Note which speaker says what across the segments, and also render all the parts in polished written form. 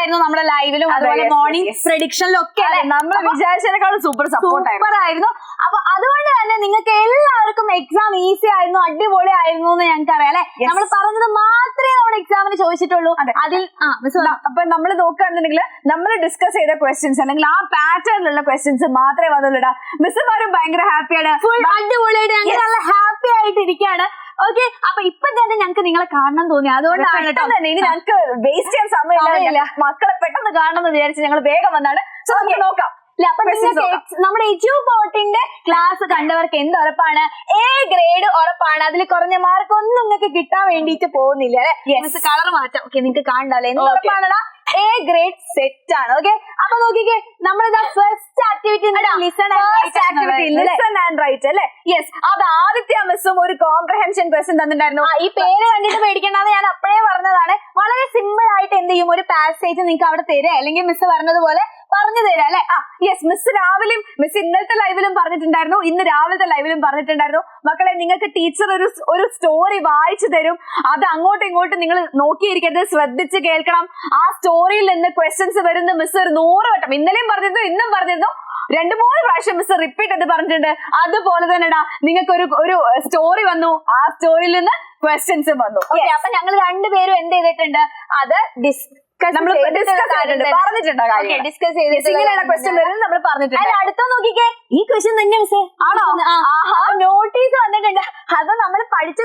Speaker 1: ആയിരുന്നു നമ്മുടെ ലൈവിലും അതുപോലെ മോർണിംഗ് പ്രഡിക്ഷനിലും ഒക്കെ.
Speaker 2: നമ്മൾ വിചാരിച്ചതിനേക്കാളും സൂപ്പർ
Speaker 1: ആയിരുന്നു. അപ്പൊ അതുകൊണ്ട് തന്നെ നിങ്ങൾക്ക് എല്ലാവർക്കും എക്സാം ഈസി ആയിരുന്നു, അടിപൊളി ആയിരുന്നു എന്ന് ഞങ്ങൾക്ക് അറിയാം അല്ലെ. നമ്മൾ പറഞ്ഞത് മാത്രമേ നമ്മുടെ എക്സാമിന് ചോദിച്ചിട്ടുള്ളൂ. അതിൽ
Speaker 2: അപ്പൊ നമ്മൾ നോക്കുകയാണെന്നുണ്ടെങ്കിൽ നമ്മൾ ഡിസ്കസ് ചെയ്ത ക്വസ്റ്റ്യൻസ് അല്ലെങ്കിൽ ആ പാറ്റേണിലുള്ള ക്വസ്റ്റ്യൻസ് മാത്രമേ വന്നുള്ളൂ. മിസ്സുമാരും ഭയങ്കര ഹാപ്പിയാണ്,
Speaker 1: ഫുൾ അടിപൊളിയായിട്ട് ഞങ്ങൾ നല്ല ഹാപ്പി ആയിട്ട് ഇരിക്കുകയാണ്. ഓക്കെ, അപ്പൊ ഇപ്പൊ തന്നെ ഞങ്ങൾക്ക് നിങ്ങളെ കാണണം തോന്നി, അതുകൊണ്ടാണ്
Speaker 2: തന്നെ ഇനി ഞങ്ങൾക്ക് വേസ്റ്റ് ചെയ്യാൻ സമയമില്ല, മക്കളെ പെട്ടെന്ന് കാണണം എന്ന് വിചാരിച്ച് ഞങ്ങൾ വേഗം വന്നാണ്. സോ നമുക്ക് നോക്കാം.
Speaker 1: അപ്പൊ നമ്മുടെ എജ്യൂബോട്ടിന്റെ ക്ലാസ് കണ്ടവർക്ക് എന്ത് ഉറപ്പാണ്? A ഗ്രേഡ് ഉറപ്പാണ്. അതിൽ കുറഞ്ഞ മാർക്ക് ഒന്നും നിങ്ങൾക്ക് കിട്ടാൻ വേണ്ടിയിട്ട് പോകുന്നില്ല അല്ലെ. കളർ മാറ്റാം. ഓക്കെ, നിങ്ങൾക്ക് കാണണ്ടല്ലേ എന്ത് ഉറപ്പാണടാ? A ഗ്രേഡ് സെറ്റ് ആണ്. ഓക്കെ, അപ്പൊ നോക്കിക്കേ, നമ്മളിതാ first activity listen
Speaker 2: and write അല്ലെ. യെസ്, അത് ആദിത്യ മിസ്സും ഒരു കോംപ്രഹെൻഷൻ ക്വസ്റ്റ്യൻ തന്നിട്ടുണ്ടായിരുന്നു.
Speaker 1: ഈ പേര് കണ്ടിട്ട് പേടിക്കണ്ടെന്ന് ഞാൻ അപ്പോഴേ പറഞ്ഞതാണ്. വളരെ സിമ്പിൾ ആയിട്ട് എന്ത് ചെയ്യും, ഒരു പാസേജ് നിങ്ങൾക്ക് അവിടെ തരാം, അല്ലെങ്കിൽ മിസ് പറഞ്ഞതുപോലെ പറഞ്ഞു തരാം അല്ലെ.
Speaker 2: യെസ്, മിസ് രാവിലെയും മിസ് ഇന്നലത്തെ ലൈവിലും പറഞ്ഞിട്ടുണ്ടായിരുന്നു, ഇന്ന് രാവിലത്തെ ലൈവിലും പറഞ്ഞിട്ടുണ്ടായിരുന്നു. മക്കളെ, നിങ്ങൾക്ക് ടീച്ചർ ഒരു സ്റ്റോറി വായിച്ചു തരും, അത് അങ്ങോട്ടും ഇങ്ങോട്ടും നിങ്ങൾ നോക്കിയിരിക്കരുത്, ശ്രദ്ധിച്ച് കേൾക്കണം. ആ സ്റ്റോറിയിൽ നിന്ന് ക്വസ്റ്റ്യൻസ് വരുന്ന മിസ് ഒരു 100 വട്ടം, ഇന്നലെയും പറഞ്ഞിരുന്നു ഇന്നും പറഞ്ഞിരുന്നു, 2-3 പ്രാവശ്യം മിസ് റിപ്പീറ്റ് ചെയ്ത് പറഞ്ഞിട്ടുണ്ട്. അതുപോലെ തന്നെടാ, നിങ്ങൾക്ക് ഒരു സ്റ്റോറി വന്നു, ആ സ്റ്റോറിയിൽ നിന്ന് ക്വസ്റ്റ്യൻസും വന്നു.
Speaker 1: അപ്പൊ ഞങ്ങൾ രണ്ടുപേരും എന്ത് ചെയ്തിട്ടുണ്ട്, അത് ഡിസ്കസ് ചെയ്തിട്ടുണ്ട്. അടുത്ത നോക്കിക്കേ, ഈ ക്വസ്റ്റ്യൻ തന്നെ മിസ്സേ ആണോ? നോട്ടീസ് വന്നിട്ടുണ്ട്, അത് നമ്മൾ പഠിച്ച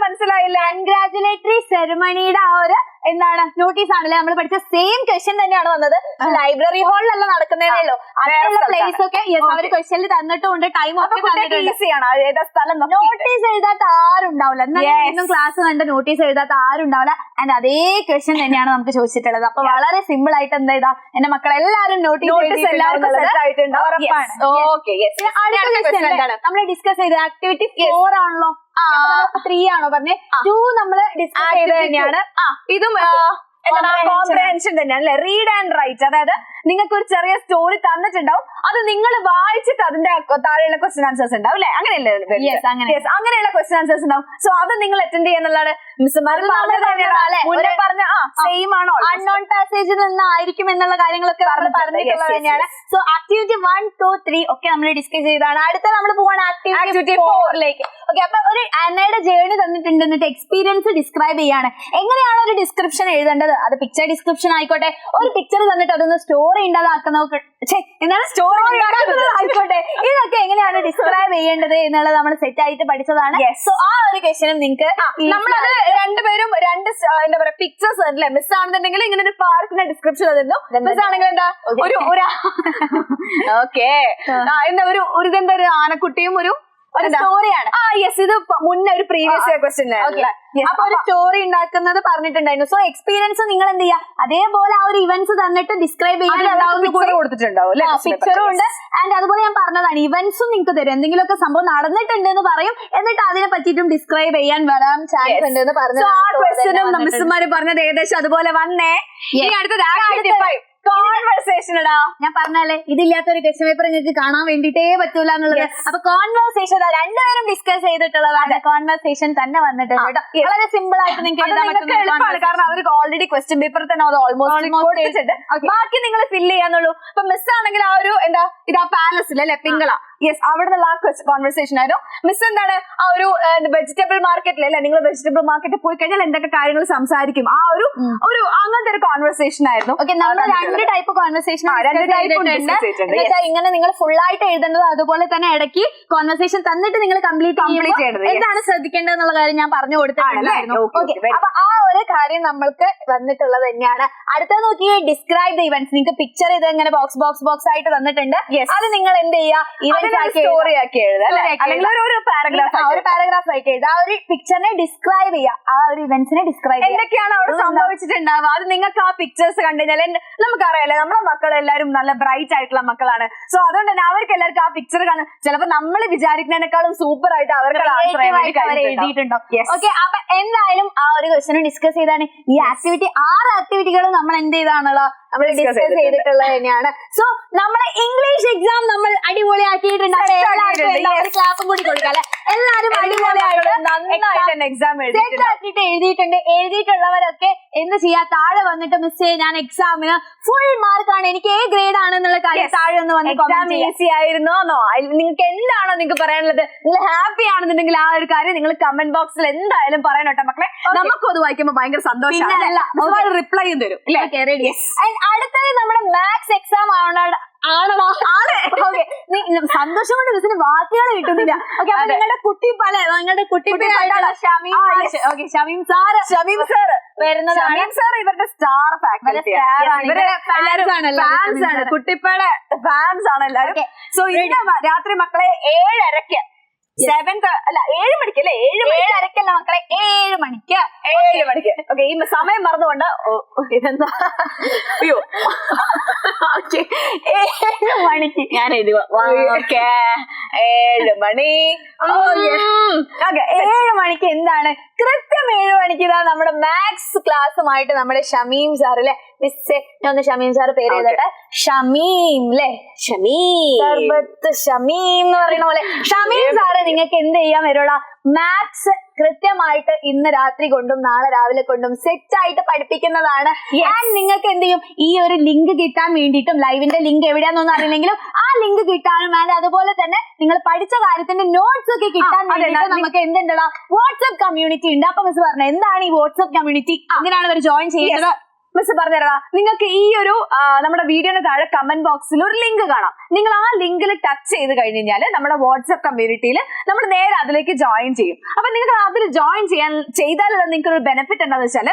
Speaker 2: മനസ്സിലായില്ല.
Speaker 1: കൺഗ്രാറ്റുലേറ്ററി സെറിമണിയുടെ ആ ഒരു എന്താണ് നോട്ടീസ് ആണല്ലേ നമ്മൾ പഠിച്ച സെയിം ക്വസ്റ്റ്യൻ തന്നെയാണ് വന്നത്. ലൈബ്രറി ഹാളിലല്ല നടക്കുന്നതേ ഉള്ളൂ, അതിനുള്ള പ്ലേസ് ഒക്കെ അവര് ക്വസ്റ്റ്യനിൽ തന്നിട്ടുണ്ട്, ടൈം ഒക്കെ നോട്ടീസ് എഴുതാത്ത ആരുണ്ടാവില്ല. എന്നാലും ക്ലാസ് കണ്ട് നോട്ടീസ് എഴുതാത്ത ആരുണ്ടാവില്ല. ആൻഡ് അതേ ക്വസ്റ്റ്യൻ തന്നെയാണ് നമുക്ക് ചോദിച്ചിട്ടുള്ളത്. അപ്പൊ വളരെ സിമ്പിൾ ആയിട്ട് എന്താ ചെയ്താ എന്റെ മക്കളെല്ലാരും നോട്ടീസ് നമ്മൾ ഡിസ്കസ് ചെയ്ത ആക്ടിവിറ്റി 4 ആണല്ലോ, 3 ആണോ പറഞ്ഞേ? 2 നമ്മള് ഡിസ്കസ് ചെയ്ത് തന്നെയാണ്.
Speaker 2: ഇതും കോംപ്രഹെൻഷൻ തന്നെയാണ് അല്ലെ. റീഡ് ആൻഡ് റൈറ്റ്, അതായത് നിങ്ങൾക്ക് ഒരു ചെറിയ സ്റ്റോറി തന്നിട്ടുണ്ടാവും, അത് നിങ്ങൾ വായിച്ചിട്ട് അതിന്റെ താഴെയുള്ള ക്വസ്റ്റ്യൻ ആൻസേഴ്സ് ഉണ്ടാവും അല്ലെ. അങ്ങനെയല്ലേ? അങ്ങനെയുള്ള ക്വസ്റ്റ്യൻ ആൻസേഴ്സ് ഉണ്ടാവും. സോ അത് നിങ്ങൾ അറ്റൻഡ് ചെയ്യാന്നുള്ളതാണ് മിസ്സുമാർ പറഞ്ഞ സെയിം ആണോ,
Speaker 1: അൺനോൺ പാസേജിൽ നിന്നായിരിക്കും എന്നുള്ള കാര്യങ്ങളൊക്കെ നമ്മൾ പറഞ്ഞിട്ടുള്ളത് തന്നെയാണ്. സോ ആക്ടിവിറ്റി 1, 2, 3 ഒക്കെ നമ്മൾ ഡിസ്കസ് ചെയ്തതാണ്. അടുത്ത നമ്മൾ പോവാണ് ആക്ടിവിറ്റി 4ലേക്ക്. ഓക്കെ, അപ്പൊ ഒരു അന്നയുടെ ജേർണി തന്നിട്ടുണ്ട്, എന്നിട്ട് എക്സ്പീരിയൻസ് ഡിസ്ക്രൈബ് ചെയ്യാണ്. എങ്ങനെയാണ് ഒരു ഡിസ്ക്രിപ്ഷൻ എഴുതേണ്ടത്? അത് പിക്ചർ ഡിസ്ക്രിപ്ഷൻ ആയിക്കോട്ടെ, ഒരു പിക്ചർ തന്നിട്ട് അതൊന്ന് സ്റ്റോറി ഉണ്ടാക്കുന്നതൊക്കെ എന്താണ് സ്റ്റോറി ആയിക്കോട്ടെ, ഇതൊക്കെ എങ്ങനെയാണ് ഡിസ്ക്രൈബ് ചെയ്യേണ്ടത് എന്നുള്ളത് നമ്മൾ സെറ്റ് ആയിട്ട് പഠിച്ചതാണ്. സോ ആ ഒരു ക്വസ്റ്റ്യനും നിങ്ങൾക്ക്
Speaker 2: നമ്മളത് രണ്ടുപേരും എന്താ പറയാ പിക്ചേഴ്സ് അല്ലേ. മിസ് ആണെന്നുണ്ടെങ്കിൽ ഇങ്ങനെ ഒരു പാർക്കിന്റെ ഡിസ്ക്രിപ്ഷൻ തരുന്നു, മിസ് ആണെങ്കിൽ എന്താ ഓക്കെ എന്താ ഇതെന്താ ഒരു ആനക്കുട്ടിയും ഒരു
Speaker 1: സ്റ്റോറിയാണ്.
Speaker 2: യെസ്, ഇത് മുന്നേ ഒരു പ്രീവിയസ് ക്വസ്റ്റ്യൻ
Speaker 1: അപ്പൊ ഒരു സ്റ്റോറി ഉണ്ടാക്കുന്നത് പറഞ്ഞിട്ടുണ്ടായിരുന്നു. സോ എക്സ്പീരിയൻസ് നിങ്ങൾ എന്ത് ചെയ്യാ, അതേപോലെ ആ ഒരു ഇവന്റ്സ് തന്നിട്ട് ഡിസ്ക്രൈബ്
Speaker 2: കൊടുത്തിട്ടുണ്ടാവും,
Speaker 1: പിക്ചറും ഉണ്ട്. ആൻഡ് അതുപോലെ ഞാൻ പറഞ്ഞതാണ്, ഇവന്റ്സും നിങ്ങൾക്ക് തരും, എന്തെങ്കിലുമൊക്കെ സംഭവം നടന്നിട്ടുണ്ട് എന്ന് പറയും, എന്നിട്ട് അതിനെ പറ്റിയിട്ടും ഡിസ്ക്രൈബ് ചെയ്യാൻ വരാൻ ചാൻസ് ഉണ്ട് എന്ന് പറഞ്ഞു.
Speaker 2: മിസ്സുമാര് പറഞ്ഞത് ഏകദേശം അതുപോലെ വന്നേ. ഇനി അടുത്തത് കോൺവെർസേഷൻ.
Speaker 1: ഞാൻ പറഞ്ഞാലേ ഇതില്ലാത്തൊരു ക്വസ്റ്റ്യൻ പേപ്പർ നിങ്ങൾക്ക് കാണാൻ വേണ്ടിട്ടേ പറ്റൂല എന്നുള്ളത്. അപ്പൊ കോൺവെർസേഷൻ രണ്ടുപേരും ഡിസ്കസ് ചെയ്തിട്ടുള്ളതാണ്. കോൺവെർസേഷൻ തന്നെ വന്നിട്ടുണ്ട് കേട്ടോ. വളരെ സിമ്പിൾ ആയിട്ട് നിങ്ങൾക്ക്
Speaker 2: എളുപ്പമാണ്, കാരണം അവർക്ക് ഓൾറെഡി ക്വസ്റ്റ്യൻ പേപ്പർ തന്നെ അത് ഓൾമോസ്റ്റ് ബാക്കി നിങ്ങൾ ഫില്ല് ചെയ്യാന്നുള്ളൂ. ഇപ്പൊ മിസ് ആണെങ്കിൽ ആ ഒരു എന്താ ഇതാ പാലസിൽ അല്ലെ, പിങ്കള, യെസ്, അവിടെ നിന്നുള്ള ആ കോൺവെർസേഷൻ ആയിരുന്നു. മിസ് എന്താണ് ആ ഒരു വെജിറ്റബിൾ മാർക്കറ്റിൽ അല്ലെ, നിങ്ങൾ വെജിറ്റബിൾ മാർക്കറ്റിൽ പോയി കഴിഞ്ഞാൽ എന്തൊക്കെ കാര്യങ്ങൾ സംസാരിക്കും, ആ ഒരു അങ്ങനത്തെ ഒരു കോൺവെർസേഷൻ ആയിരുന്നു.
Speaker 1: ഓക്കെ, നമ്മൾ 2 ടൈപ്പ് കോൺവെർസേഷൻ ഇങ്ങനെ നിങ്ങൾ ഫുൾ ആയിട്ട് എഴുതേണ്ടത്, അതുപോലെ തന്നെ ഇടയ്ക്ക് കോൺവെർസേഷൻ തന്നിട്ട് നിങ്ങൾ കംപ്ലീറ്റ് ചെയ്യണം. എന്താണ് ശ്രദ്ധിക്കേണ്ടത് എന്നുള്ള കാര്യം ഞാൻ പറഞ്ഞു കൊടുത്തിട്ടുണ്ടായിരുന്നു. അപ്പൊ ആ ഒരു കാര്യം നമ്മൾക്ക് വന്നിട്ടുള്ളത് തന്നെയാണ്. അടുത്തത് നോക്കി, ഡിസ്ക്രൈബ് ദ ഇവന്റ്സ്. നിങ്ങൾക്ക് പിക്ചർ ഇത് ഇങ്ങനെ ബോക്സ് ആയിട്ട് തന്നിട്ടുണ്ട്, അത് നിങ്ങൾ എന്ത് ചെയ്യുക, ഇവന്റ്സ്
Speaker 2: സ്റ്റോറി ആക്കി എഴുതുക, ഒരു
Speaker 1: പാരഗ്രാഫ് ആയിട്ട് എഴുതുക. ആ ഒരു പിക്ചറിനെ ഡിസ്ക്രൈബ് ചെയ്യുക, ആ ഒരു ഇവന്റ്സിനെ ഡിസ്ക്രൈബ് ചെയ്യുക.
Speaker 2: എന്തൊക്കെയാണ് അവിടെ സംഭവിച്ചിട്ടുണ്ടാവുക, അത് നിങ്ങൾക്ക് ആ പിക്ചേഴ്സ് കണ്ടു കഴിഞ്ഞാൽ നമുക്കറിയാലേ, നമ്മുടെ മക്കളെല്ലാരും നല്ല ബ്രൈറ്റ് ആയിട്ടുള്ള മക്കളാണ്. സോ അതുകൊണ്ട് തന്നെ അവർക്ക് എല്ലാവർക്കും ആ പിക്ചർ കാണാൻ ചിലപ്പോ നമ്മൾ വിചാരിക്കുന്നതിനേക്കാളും സൂപ്പർ ആയിട്ട് അവർക്ക്
Speaker 1: എഴുതിയിട്ടുണ്ടോ. ഓക്കെ, അപ്പൊ എന്തായാലും ആ ഒരു ക്വസ്റ്റ്യൻ ഡിസ്കസ് ചെയ്താണ്. ഈ ആക്ടിവിറ്റി 6 ആക്ടിവിറ്റികളും നമ്മൾ എന്ത് ചെയ്താണല്ലോ, നമ്മൾ ഡിസ്കസ് ചെയ്തിട്ടുള്ളത് തന്നെയാണ്. സോ നമ്മുടെ ഇംഗ്ലീഷ് എക്സാം നമ്മൾ അടിപൊളിയാക്കിയിട്ടുണ്ട്. ക്ലാപ്പും കൂടി കൊടുക്കാം അല്ലെ. എല്ലാരും അടിപൊളിയായിട്ട്
Speaker 2: എക്സാം
Speaker 1: എഴുതിയിട്ടുണ്ട്. എഴുതിയിട്ടുള്ളവരൊക്കെ എന്ത് ചെയ്യാ, താഴെ വന്നിട്ട് മിസ്സേ ഞാൻ എക്സാമിന് ഫുൾ മാർക്കാണ്, എനിക്ക് A grade ആണെന്നുള്ള കാര്യം താഴെ ഒന്ന് വന്ന്
Speaker 2: എക്സാം ഈസി ആയിരുന്നോ? നിങ്ങൾക്ക് എന്താണോ നിങ്ങൾക്ക് പറയാനുള്ളത്, നിങ്ങൾ ഹാപ്പി ആണെന്നുണ്ടെങ്കിൽ ആ ഒരു കാര്യം നിങ്ങൾ കമന്റ് ബോക്സിൽ എന്തായാലും പറയണം കേട്ടോ മക്കളെ. നമുക്കും അത് വായിക്കുമ്പോൾ ഭയങ്കര സന്തോഷമാണ്, റിപ്ലൈയും തരും.
Speaker 1: അടുത്തത് നമ്മുടെ മാത്സ് എക്സാം സന്തോഷം കൊണ്ട് മിസ്സിന് വാക്കുകൾ കിട്ടുന്നില്ല. ഓക്കെ, അപ്പൊ നിങ്ങളുടെ ഷമീം സാറ് വരുന്നതാണ്.
Speaker 2: സാർ ഇവരുടെ സ്റ്റാർ ഫാക്കൽറ്റി, കുട്ടിപ്പയുടെ ഫാൻസ് ആണ് എല്ലാവരും. സോ ഇന്ന് രാത്രി മക്കളെ 7:30 7 മണിക്ക് അല്ലേ?
Speaker 1: 7:30 മക്കളെ, 7 മണിക്ക്.
Speaker 2: ഓക്കെ, ഈ സമയം മറന്നുകൊണ്ട് ഇതെന്താ, അയ്യോ 7 മണിക്ക് ഞാൻ എഴുതുക. ഓക്കെ, 7 മണി.
Speaker 1: ഓക്കെ, 7 മണിക്ക് എന്താണ്, കൃത്യം 7 മണിക്ക് ഇതാ നമ്മുടെ മാത്സ് ക്ലാസ്സുമായിട്ട് നമ്മുടെ ഷമീം സാർ അല്ലെ. മിസ്സേ ഞാൻ ഒന്ന് ഷമീം സാർ പേര് ചെയ്തോട്ടെ. ഷമീം അല്ലെ, ഷമീം എന്ന് പറയുന്ന പോലെ ഷമീം സാറ് നിങ്ങൾക്ക് എന്ത് ചെയ്യാൻ വരുള്ള മാത്സ് കൃത്യമായിട്ട് ഇന്ന് രാത്രി കൊണ്ടും നാളെ രാവിലെ കൊണ്ടും സെറ്റ് ആയിട്ട് പഠിപ്പിക്കുന്നതാണ്. നിങ്ങൾക്ക് എന്ത് ചെയ്യും, ഈ ഒരു ലിങ്ക് കിട്ടാൻ വേണ്ടിയിട്ടും, ലൈവിന്റെ ലിങ്ക് എവിടെയാണെന്നൊന്നും അറിയില്ലെങ്കിലും ആ ലിങ്ക് കിട്ടാനും, ആൻഡ് അതുപോലെ തന്നെ നിങ്ങൾ പഠിച്ച കാര്യത്തിന്റെ നോട്ട്സ് ഒക്കെ കിട്ടാൻ വേണ്ടിയിട്ട് നമുക്ക് എന്തുണ്ടോ വാട്സ്ആപ്പ് കമ്മ്യൂണിറ്റി ഉണ്ട്. അപ്പൊ മിസ് പറഞ്ഞു എന്താണ് ഈ വാട്സ്ആപ്പ് കമ്മ്യൂണിറ്റി, അങ്ങനെയാണ് അവർ ജോയിൻ ചെയ്യുന്നത്.
Speaker 2: മിസ് പറഞ്ഞുതരാ, നിങ്ങൾക്ക് ഈ ഒരു നമ്മുടെ വീഡിയോയുടെ താഴെ കമന്റ് ബോക്സിൽ ഒരു ലിങ്ക് കാണാം. നിങ്ങൾ ആ ലിങ്കിൽ ടച്ച് ചെയ്ത് കഴിഞ്ഞാൽ നമ്മുടെ വാട്സ്ആപ്പ് കമ്മ്യൂണിറ്റിയിൽ നമ്മൾ നേരെ അതിലേക്ക് ജോയിൻ ചെയ്യും. അപ്പൊ നിങ്ങൾക്ക് അതിൽ ജോയിൻ ചെയ്താൽ നിങ്ങൾക്ക് ഒരു ബെനിഫിറ്റ് എന്താണെന്ന് വെച്ചാൽ,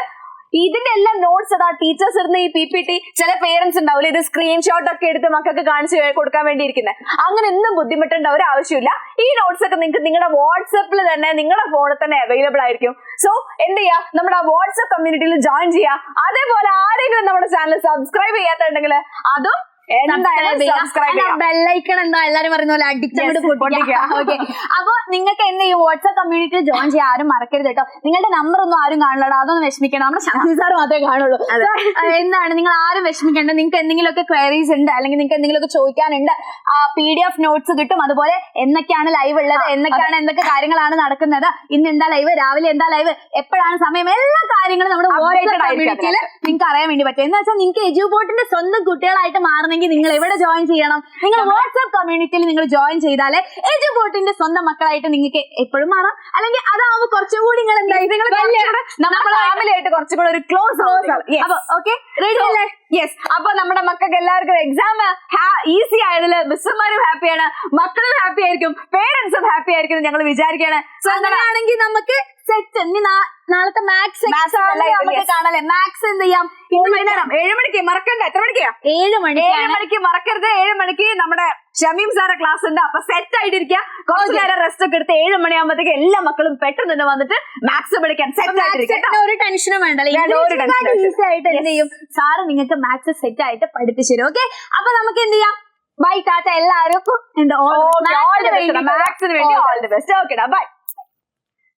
Speaker 2: ഇതിന്റെ എല്ലാം നോട്ട്സ് അതാ ടീച്ചേഴ്സ് ഇടുന്ന ഈ PPT, ചില പേരൻസ് ഉണ്ടാവില്ല ഇത് സ്ക്രീൻഷോട്ട് ഒക്കെ എടുത്ത് മക്കൾക്ക് കാണിച്ചു കൊടുക്കാൻ വേണ്ടിയിരിക്കുന്നത്. അങ്ങനെ ഒന്നും ബുദ്ധിമുട്ടേണ്ട ഒരു ആവശ്യമില്ല. ഈ നോട്ട്സ് ഒക്കെ നിങ്ങൾക്ക് നിങ്ങളുടെ വാട്സ്ആപ്പിൽ തന്നെ, നിങ്ങളുടെ ഫോണിൽ തന്നെ അവൈലബിൾ ആയിരിക്കും. സോ എന്ത് ചെയ്യാം, നമ്മുടെ വാട്സ്ആപ്പ് കമ്മ്യൂണിറ്റിയിൽ ജോയിൻ ചെയ്യാം. അതേപോലെ ആരെങ്കിലും നമ്മുടെ ചാനൽ സബ്സ്ക്രൈബ് ചെയ്യാത്തുണ്ടെങ്കിൽ അതും
Speaker 1: ബെല്ലൈക്കൺ എന്താ എല്ലാരും പറയുന്ന പോലെ അടിച്ചങ്ങോട്ട് പൊട്ടിക്കുക. ഓക്കെ, അപ്പൊ നിങ്ങൾക്ക് എന്ത് ചെയ്യും, വാട്സ്ആപ്പ് കമ്മ്യൂണിറ്റിയിൽ ജോയിൻ ചെയ്യാൻ ആരും മറക്കരുത് കേട്ടോ. നിങ്ങളുടെ നമ്പർ ഒന്നും ആരും കാണില്ല, അതൊന്നും വിഷമിക്കണം, നമ്മുടെ ഷമീം സാർ മാത്രമേ കാണുള്ളൂ. എന്താണ് നിങ്ങൾ ആരും വിഷമിക്കേണ്ട. നിങ്ങൾക്ക് എന്തെങ്കിലുമൊക്കെ ക്വയറീസ് ഉണ്ട്, അല്ലെങ്കിൽ നിങ്ങൾക്ക് എന്തെങ്കിലുമൊക്കെ ചോദിക്കാനുണ്ട്, PDF നോട്ട്സ് കിട്ടും. അതുപോലെ എന്നൊക്കെയാണ് ലൈവ് ഉള്ളത്, എന്നൊക്കെയാണ് എന്തൊക്കെ കാര്യങ്ങളാണ് നടക്കുന്നത്, ഇന്ന് എന്താ ലൈവ്, രാവിലെ എന്താ ലൈവ്, എപ്പോഴാണ് സമയം, എല്ലാ കാര്യങ്ങളും നമ്മുടെ വാട്സ്ആപ്പ് കമ്മ്യൂണിറ്റിയിൽ നിങ്ങൾക്ക് അറിയാൻ വേണ്ടി പറ്റും. എന്ന് വെച്ചാൽ നിങ്ങൾക്ക് എജുബോട്ടിന്റെ സ്വന്തം കുട്ടികളായിട്ട് മാറണമെങ്കിൽ നിങ്ങൾ എവിടെ ജോയിൻ ചെയ്യണം, നിങ്ങൾ വാട്സ്ആപ്പ് കമ്മ്യൂണിറ്റിയിൽ നിങ്ങൾ ജോയിൻ ചെയ്താലേ എജുബോട്ടിന്റെ സ്വന്തം മക്കളായിട്ട് നിങ്ങൾക്ക് എപ്പോഴും മാറാം. അല്ലെങ്കിൽ അതാവുമ്പോൾ കുറച്ചും കൂടി നിങ്ങൾ
Speaker 2: ഫാമിലിയായിട്ട് കുറച്ചും കൂടെ ഒരു ക്ലോസ്.
Speaker 1: ഓക്കെ, റെഡി അല്ലേ?
Speaker 2: യെസ്. അപ്പൊ നമ്മുടെ മക്കൾക്ക് എല്ലാവർക്കും എക്സാം ഈസി ആയതില് മിസ്സുമാരും ഹാപ്പിയാണ്, മക്കളും ഹാപ്പി ആയിരിക്കും, പേരൻസും ഹാപ്പി ആയിരിക്കും ഞങ്ങൾ വിചാരിക്കുകയാണ്.
Speaker 1: സോ അങ്ങനെയാണെങ്കിൽ നമുക്ക് സെറ്റ് ഇനി നാളത്തെ മാത്സ് നമുക്ക് കാണാല്ലേ. മാത്സ് എന്ത് ചെയ്യാം,
Speaker 2: 7 മണിക്ക് മറക്കണ്ട. എത്ര മണിക്കാ?
Speaker 1: 7
Speaker 2: മണിക്ക് മറക്കരുത്. 7 മണിക്ക് നമ്മുടെ ഷമീം സാറെ ക്ലാസ് ഉണ്ട്. അപ്പൊ സെറ്റ് ആയിട്ടിരിക്കുക, കുറച്ചു നേരം റെസ്റ്റ് ഒക്കെ എടുത്ത് 7 മണിയാകുമ്പോഴത്തേക്ക് എല്ലാ മക്കളും പെട്ടെന്ന് തന്നെ വന്നിട്ട് മാത്സ് പഠിക്കാൻ സെറ്റ് ആയിട്ടിരിക്കും.
Speaker 1: ഒരു ടെൻഷനും വേണ്ടല്ലോ, ഈസി ആയിട്ട് എന്ത് ചെയ്യും സാറ് നിങ്ങൾക്ക് മാത്സ് സെറ്റ് ആയിട്ട് പഠിപ്പിച്ചു തരും. ഓക്കെ, അപ്പൊ നമുക്ക് എന്ത് ചെയ്യാം, ബൈ ടാറ്റ എല്ലാവർക്കും.
Speaker 2: മാത്സിന് വേണ്ടി all the best. Okay, by.